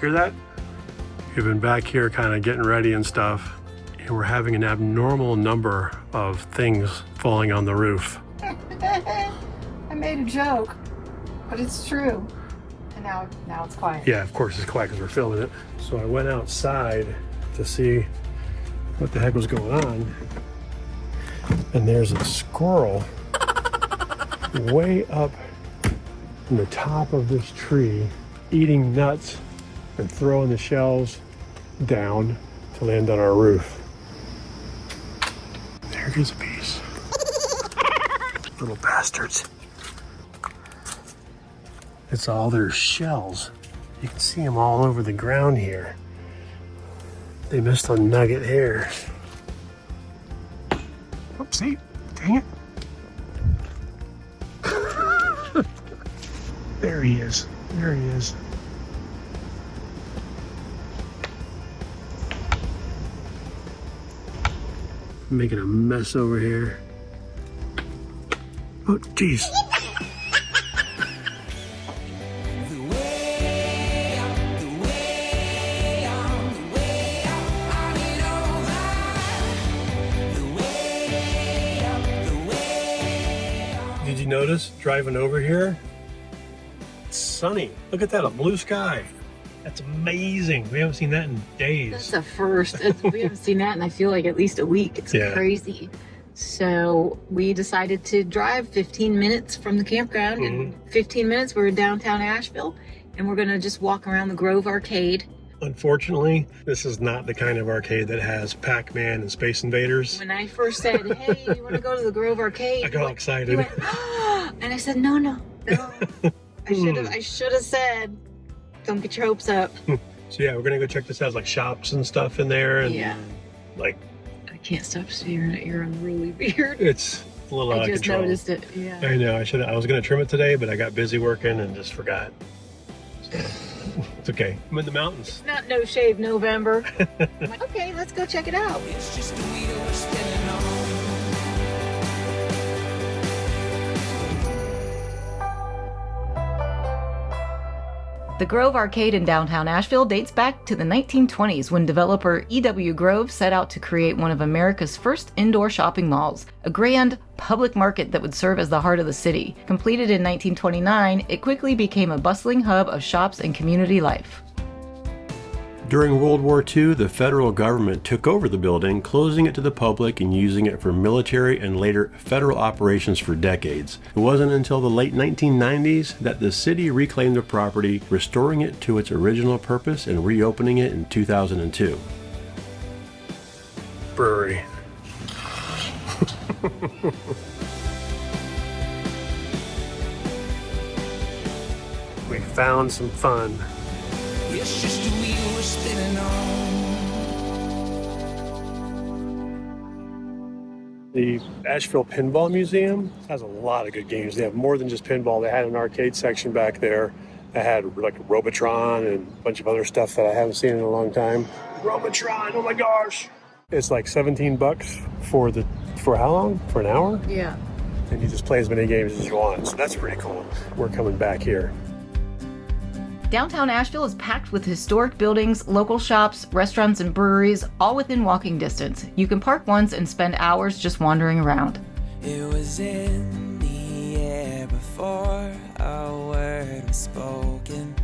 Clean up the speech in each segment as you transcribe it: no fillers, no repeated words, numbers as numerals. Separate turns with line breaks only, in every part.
Hear that? We've been back here kind of getting ready and stuff, and we're having an abnormal number of things falling on the roof.
I made a joke, but it's true. And now it's quiet.
Yeah, of course it's quiet because we're filming it. So I went outside to see what the heck was going on. And there's a squirrel way up in the top of this tree eating nuts and throwing the shells down to land on our roof. There goes a piece. Little bastards. It's all their shells. You can see them all over the ground here. They missed a nugget here. Oopsie, dang it. There he is, there he is. Making a mess over here. Oh, jeez. Did you notice driving over here? It's sunny. Look at that, a blue sky. That's amazing. We haven't seen that in days.
That's a first. We haven't seen that in, I feel like, at least a week. It's crazy. So we decided to drive 15 minutes from the campground. In 15 minutes, we're in downtown Asheville, and we're going to just walk around the Grove Arcade.
Unfortunately, this is not the kind of arcade that has Pac-Man and Space Invaders.
When I first said, hey, you want to go to the Grove Arcade?
I got excited.
You went, oh! And I said, no. I should have said, don't get your hopes up.
So yeah, we're gonna go check this out. There's like shops and stuff in there, and like
I can't stop staring at your unruly beard.
it's a little out of control.
I just noticed it. Yeah.
I know. I was gonna trim it today, but I got busy working and just forgot. So, it's okay. I'm in the mountains.
It's not No Shave November. I'm like, okay, let's go check it out.
It's just a wheel we're spinning on.
The Grove Arcade in downtown Asheville dates back to the 1920s when developer E.W. Grove set out to create one of America's first indoor shopping malls, a grand public market that would serve as the heart of the city. Completed in 1929, it quickly became a bustling hub of shops and community life.
During World War II, the federal government took over the building, closing it to the public and using it for military and later federal operations for decades. It wasn't until the late 1990s that the city reclaimed the property, restoring it to its original purpose and reopening it in 2002. Brewery. We found some fun.
It's just a wheel we're spinning on.
The Asheville Pinball Museum has a lot of good games. They have more than just pinball. They had an arcade section back there that had like Robotron and a bunch of other stuff that I haven't seen in a long time. Robotron, oh my gosh! It's like $17 for how long? For an hour?
Yeah.
And you just play as many games as you want. So that's pretty cool. We're coming back here.
Downtown Asheville is packed with historic buildings, local shops, restaurants, and breweries, all within walking distance. You can park once and spend hours just wandering around.
It was in the air before a word was spoken.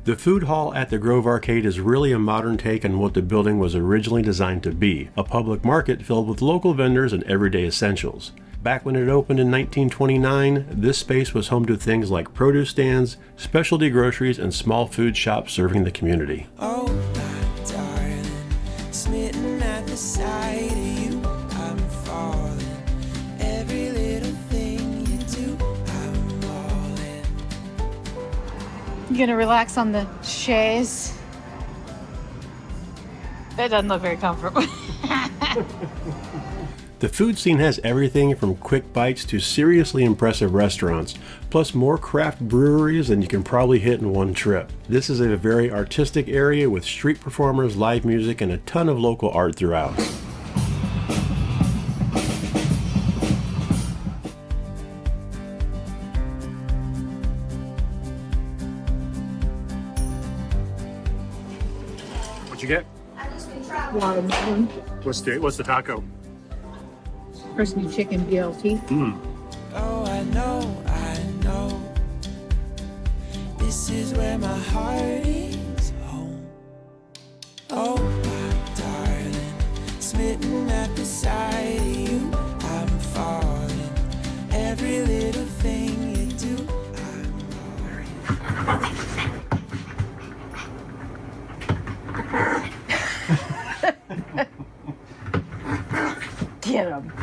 The food hall at the Grove Arcade is really a modern take on what the building was originally designed to be, a public market filled with local vendors and everyday essentials. Back when it opened in 1929, this space was home to things like produce stands, specialty groceries, and small food shops serving the community.
Oh, my darling, smitten at the sight of you, I'm falling. Every little thing you do, I'm all in.
You gonna relax on the chaise? That doesn't look very comfortable.
The food scene has everything from quick bites to seriously impressive restaurants, plus more craft breweries than you can probably hit in one trip. This is a very artistic area with street performers, live music, and a ton of local art throughout. What'd you get?
Watermelon,
What's the taco?
crispy chicken BLT.
Oh, I know. This is where my heart is home. Oh, my darling, smitten at the sight of you, I'm falling. Every little thing you do,
Get him.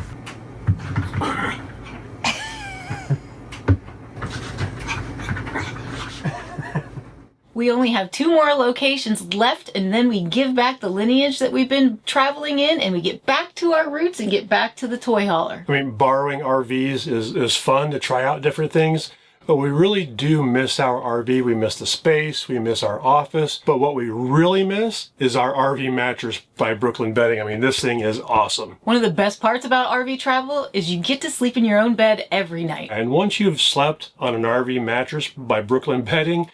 We only have 2 more locations left, and then we give back the lineage that we've been traveling in, and we get back to our roots and get back to the toy hauler.
I mean, borrowing RVs is fun to try out different things, but we really do miss our RV. We miss the space, we miss our office, but what we really miss is our RV mattress by Brooklyn Bedding. I mean, this thing is awesome.
One of the best parts about RV travel is you get to sleep in your own bed every night.
And once you've slept on an RV mattress by Brooklyn Bedding,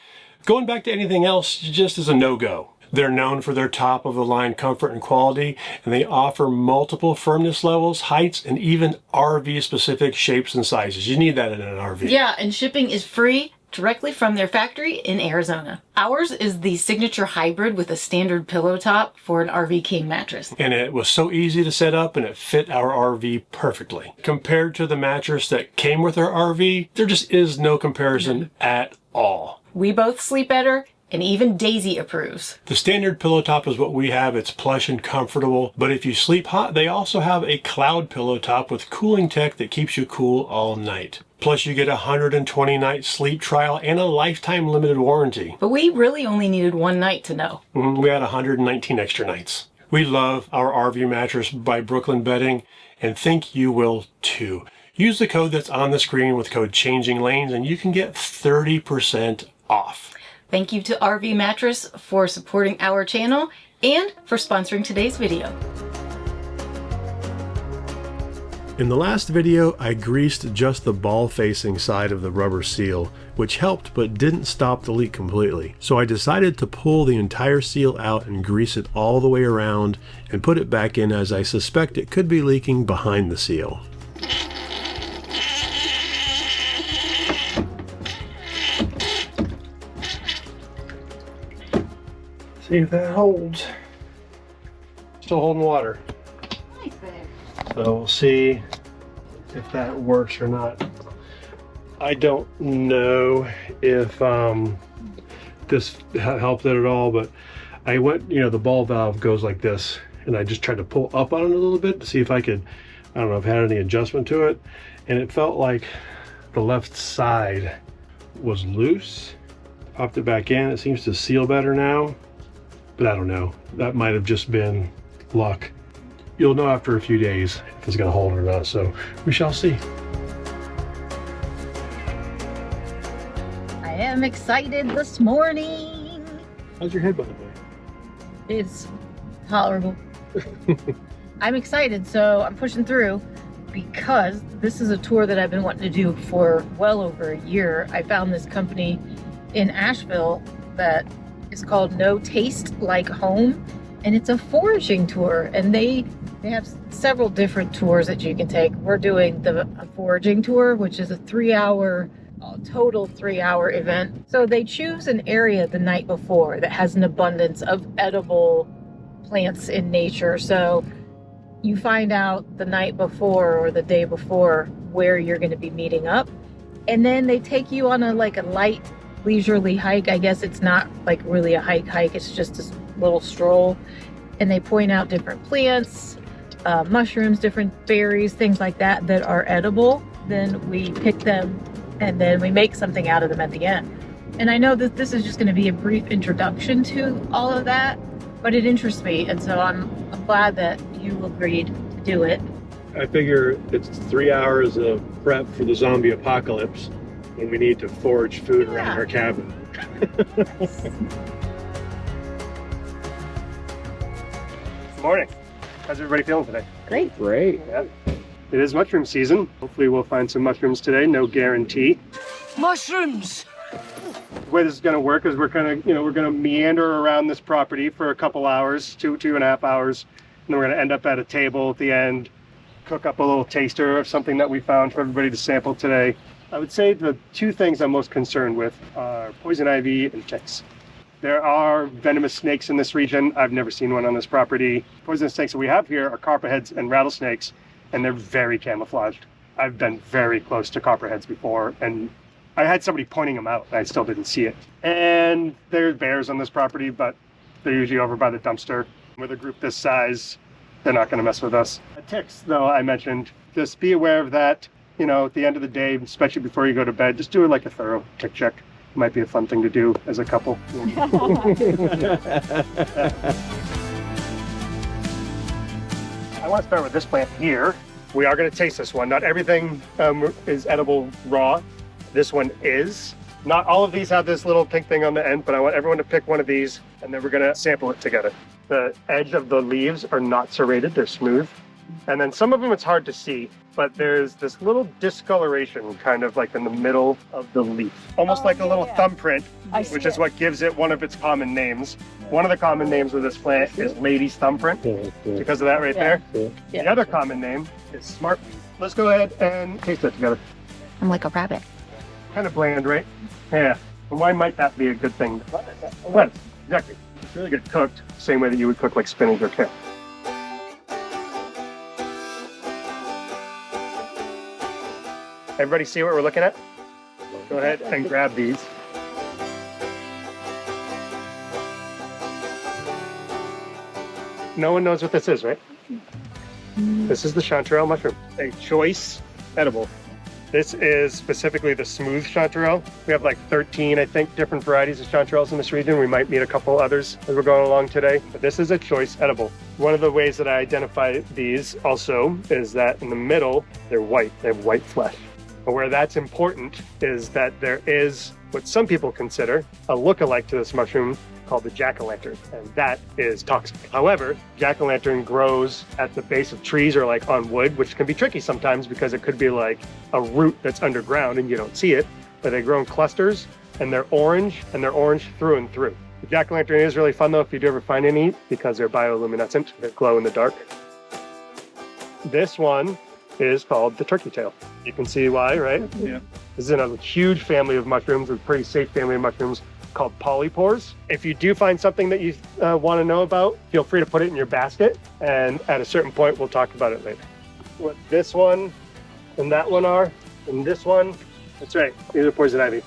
going back to anything else just is a no-go. They're known for their top-of-the-line comfort and quality, and they offer multiple firmness levels, heights, and even RV-specific shapes and sizes. You need that in an RV.
Yeah, and shipping is free directly from their factory in Arizona. Ours is the signature hybrid with a standard pillow top for an RV king mattress.
And it was so easy to set up, and it fit our RV perfectly. Compared to the mattress that came with our RV, there just is no comparison at all.
We both sleep better, and even Daisy approves.
The standard pillow top is what we have. It's plush and comfortable, but if you sleep hot, they also have a cloud pillow top with cooling tech that keeps you cool all night. Plus you get a 120-night sleep trial and a lifetime limited warranty.
But we really only needed 1 night to know.
We had 119 extra nights. We love our RV mattress by Brooklyn Bedding, and think you will too. Use the code that's on the screen with code Changing Lanes, and you can get 30% off.
Thank you to RV Mattress for supporting our channel and for sponsoring today's video.
In the last video, I greased just the ball-facing side of the rubber seal, which helped but didn't stop the leak completely. So I decided to pull the entire seal out and grease it all the way around and put it back in, as I suspect it could be leaking behind the seal. See if that holds. Still holding water.
Nice there.
So we'll see if that works or not. I don't know if this helped it at all, but I went, the ball valve goes like this, and I just tried to pull up on it a little bit to see if I could, I don't know if it had any adjustment to it, and it felt like the left side was loose. Popped it back in. It seems to seal better now, but I don't know. That might have just been luck. You'll know after a few days if it's gonna hold or not, so we shall see.
I am excited this morning.
How's your head, by the way?
It's tolerable. I'm excited, so I'm pushing through because this is a tour that I've been wanting to do for well over a year. I found this company in Asheville that is called No Taste Like Home, and it's a foraging tour, and they have several different tours that you can take. We're doing the foraging tour, which is a 3-hour, total 3-hour event. So they choose an area the night before that has an abundance of edible plants in nature. So you find out the night before or the day before where you're going to be meeting up, and then they take you on a light leisurely hike. I guess it's not like really a hike, it's just a little stroll, and they point out different plants, mushrooms, different berries, things like that that are edible. Then we pick them and then we make something out of them at the end. And I know that this is just going to be a brief introduction to all of that, but it interests me, and so I'm glad that you agreed to do it.
I figure it's 3 hours of prep for the zombie apocalypse when we need to forage food around our cabin. Good morning. How's everybody feeling today?
Great.
Great. Yeah. It is mushroom season. Hopefully we'll find some mushrooms today. No guarantee.
Mushrooms!
the way this is going to work is we're going to meander around this property for a couple hours, 2.5 hours, and then we're going to end up at a table at the end, cook up a little taster of something that we found for everybody to sample today. I would say the two things I'm most concerned with are poison ivy and ticks. There are venomous snakes in this region. I've never seen one on this property. Poisonous snakes that we have here are copperheads and rattlesnakes, and they're very camouflaged. I've been very close to copperheads before, and I had somebody pointing them out, and I still didn't see it. And there's bears on this property, but they're usually over by the dumpster. With a group this size, they're not going to mess with us. Ticks, though, I mentioned, just be aware of that. At the end of the day, especially before you go to bed, just do like a thorough tick check. Might be a fun thing to do as a couple. I want to start with this plant here. We are going to taste this one. Not everything is edible raw. This one is. Not all of these have this little pink thing on the end, but I want everyone to pick one of these, and then we're going to sample it together. The edge of the leaves are not serrated, they're smooth. And then some of them it's hard to see, but there's this little discoloration kind of like in the middle of the leaf. Almost like a little thumbprint, which is what gives it one of its common names. One of the common names of this plant is lady's thumbprint, because of that right there. The other common name is smartweed. Let's go ahead and taste it together.
I'm like a rabbit.
Kind of bland, right? Yeah. And why might that be a good thing? Well, exactly. It's really good cooked, same way that you would cook like spinach or kale. Everybody see what we're looking at? Go ahead and grab these. No one knows what this is, right? This is the chanterelle mushroom, a choice edible. This is specifically the smooth chanterelle. We have like 13, I think, different varieties of chanterelles in this region. We might meet a couple others as we're going along today, but this is a choice edible. One of the ways that I identify these also is that in the middle, they're white. They have white flesh. But where that's important is that there is what some people consider a lookalike to this mushroom called the jack-o'-lantern, and that is toxic. However, jack-o'-lantern grows at the base of trees or like on wood, which can be tricky sometimes because it could be like a root that's underground and you don't see it, but they grow in clusters and they're orange through and through. The jack-o'-lantern is really fun though if you do ever find any because they're bioluminescent, they glow in the dark. This one is called the turkey tail. You can see why, right? Yeah. This is in a huge family of mushrooms, a pretty safe family of mushrooms called polypores. If you do find something that you want to know about, feel free to put it in your basket, and at a certain point, we'll talk about it later. What this one and that one are, and this one, that's right, these are poison ivy.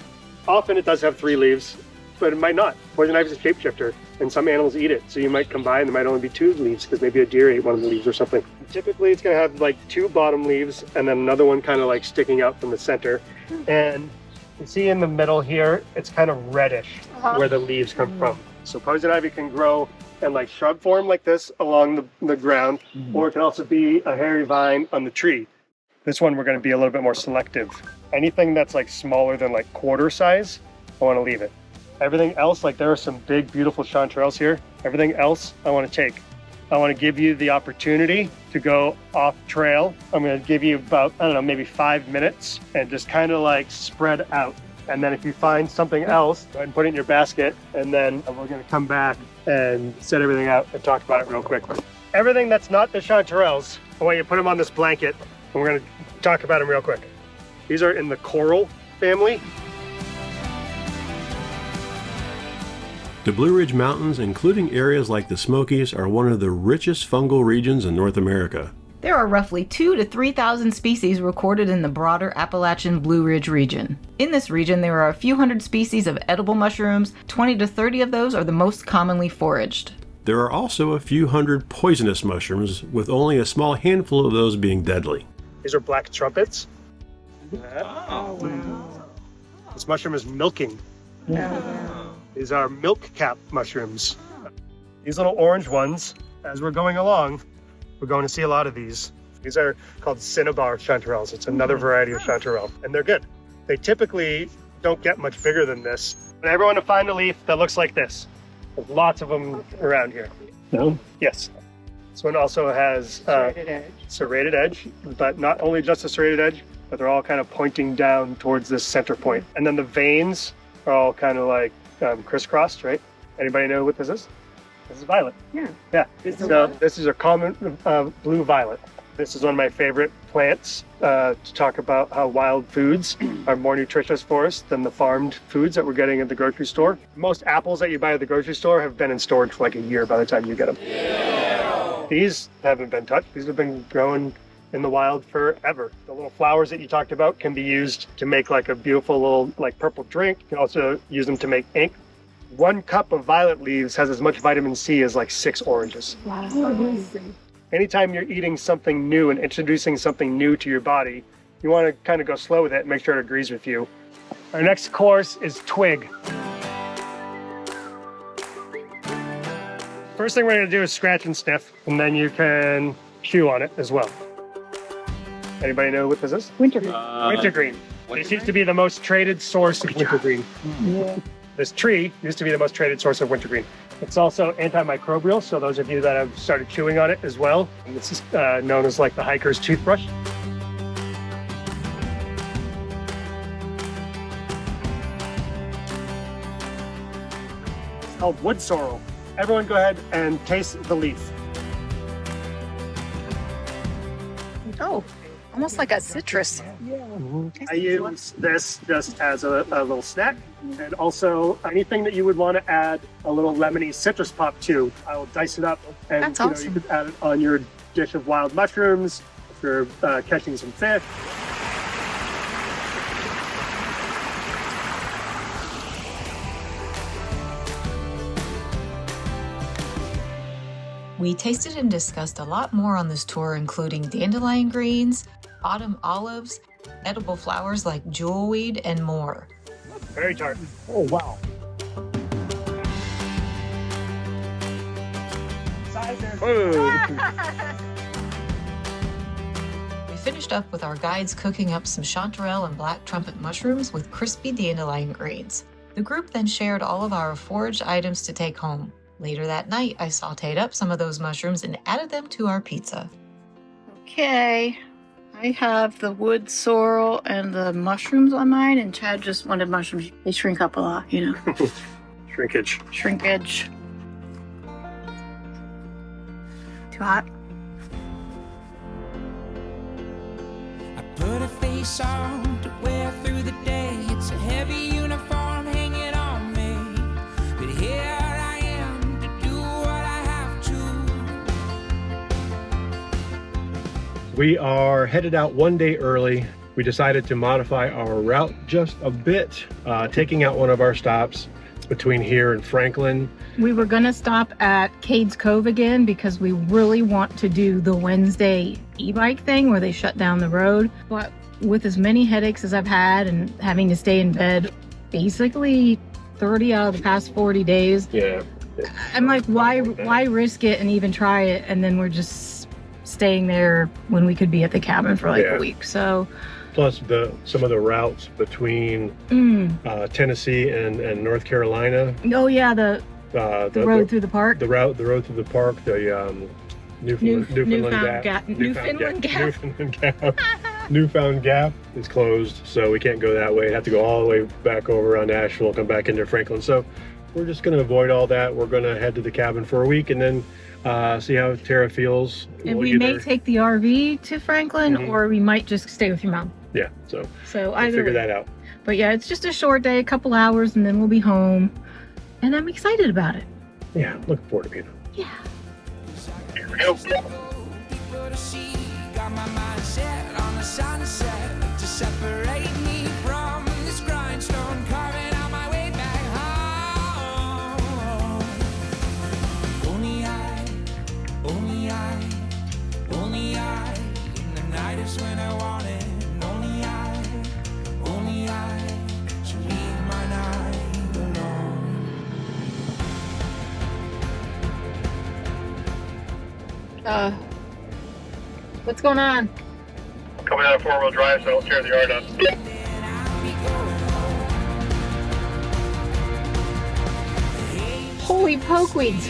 Often it does have 3 leaves, but it might not. Poison ivy is a shapeshifter, and some animals eat it, so you might combine, there might only be 2 leaves, because maybe a deer ate one of the leaves or something. Typically, it's going to have like 2 bottom leaves, and then another one kind of like sticking out from the center. And you see in the middle here, it's kind of reddish where the leaves come from. So poison ivy can grow in like shrub form like this along the ground, or it can also be a hairy vine on the tree. This one, we're going to be a little bit more selective. Anything that's like smaller than like quarter size, I want to leave it. Everything else, like there are some big, beautiful chanterelles here. Everything else I want to take. I want to give you the opportunity to go off trail. I'm going to give you about, I don't know, maybe 5 minutes and just kind of like spread out. And then if you find something else, go ahead and put it in your basket. And then we're going to come back and set everything out and talk about it real quick. Everything that's not the chanterelles, I want you to put them on this blanket and we're going to talk about them real quick. These are in the coral family.
The Blue Ridge Mountains, including areas like the Smokies, are one of the richest fungal regions in North America.
There are roughly 2,000 to 3,000 species recorded in the broader Appalachian Blue Ridge region. In this region, there are a few hundred species of edible mushrooms. 20 to 30 of those are the most commonly foraged.
There are also a few hundred poisonous mushrooms, with only a small handful of those being deadly.
These are black trumpets. Oh, wow. This mushroom is milking. Yeah. These are milk cap mushrooms. These little orange ones, as we're going along, we're going to see a lot of these. These are called cinnabar chanterelles. It's another variety of chanterelle, and they're good. They typically don't get much bigger than this. But everyone to find a leaf that looks like this. There's lots of them around here. No? Yes. This one also has serrated edge, but not only just a serrated edge, but they're all kind of pointing down towards this center point. And then the veins are all kind of like crisscrossed, right? Anybody know what this is? This is violet.
Yeah.
Yeah. So this is a common blue violet. This is one of my favorite plants to talk about how wild foods are more nutritious for us than the farmed foods that we're getting at the grocery store. Most apples that you buy at the grocery store have been in storage for like a year by the time you get them. Yeah. These haven't been touched. These have been growing in the wild forever. The little flowers that you talked about can be used to make like a beautiful little like purple drink. You can also use them to make ink. 1 cup of violet leaves has as much vitamin C as like 6 oranges.
Wow.
Anytime you're eating something new and introducing something new to your body, you want to kind of go slow with it and make sure it agrees with you. Our next course is twig. First thing we're going to do is scratch and sniff, and then you can chew on it as well. Anybody know what this is?
Wintergreen.
Wintergreen. This used to be the most traded source of wintergreen.
Yeah.
This tree used to be the most traded source of wintergreen. It's also antimicrobial, so those of you that have started chewing on it as well, and this is known as like the hiker's toothbrush. It's called wood sorrel. Everyone go ahead and taste the leaf.
Oh, almost like a citrus.
I use this just as a little snack, and also anything that you would want to add a little lemony citrus pop to, I will dice it up, and
That's
you
awesome.
could add it on your dish of wild mushrooms if you're catching some fish.
We tasted and discussed a lot more on this tour, including dandelion greens, autumn olives, edible flowers like jewelweed, and more.
Very tart. Oh, wow.
We finished up with our guides cooking up some chanterelle and black trumpet mushrooms with crispy dandelion greens. The group then shared all of our foraged items to take home. Later that night, I sauteed up some of those mushrooms and added them to our pizza.
Okay. I have the wood sorrel and the mushrooms on mine, and Chad just wanted mushrooms. They shrink up a lot, you know.
Shrinkage.
Shrinkage. Too hot?
I put a face on to wear through the day. It's a heavy uniform hanging on me, but here I am to do what I have to.
We are headed out one day early. We decided to modify our route just a bit, taking out one of our stops between here and Franklin.
We were going to stop at Cades Cove again because we really want to do the Wednesday e-bike thing where they shut down the road. But with as many headaches as I've had and having to stay in bed basically 30 out of the past 40 days,
Yeah.
I'm like, why risk it and even try it? And then we're just staying there when we could be at the cabin for like
Yeah.
a week. So
Plus some of the routes between Tennessee and North Carolina.
oh yeah, the road through the park.
The road through the park. The Newfoundland Gap. Newfound Gap is closed, so we can't go that way. We'd have to go all the way back over around Asheville, come back into Franklin. So we're just going to avoid all that. We're going to head to the cabin for a week and then see how Tara feels.
And
We'll
we may
either-
take the RV to Franklin, or we might just stay with your mom.
Yeah, so
So
we'll
either
figure
way.
that out.
But yeah, it's just a short day, a couple hours, and then we'll be home. And I'm excited about it.
Yeah, looking forward to being home.
Yeah.
Here we go.
People to see, got my mind set on the sunset to separate me from this grindstone, carving out my way back home. Only I, only I, only I, in the night is when I want it. And only I, should leave my night alone.
What's going on?
Coming out of 4-wheel drive, so don't tear the yard up.
Holy pokeweeds.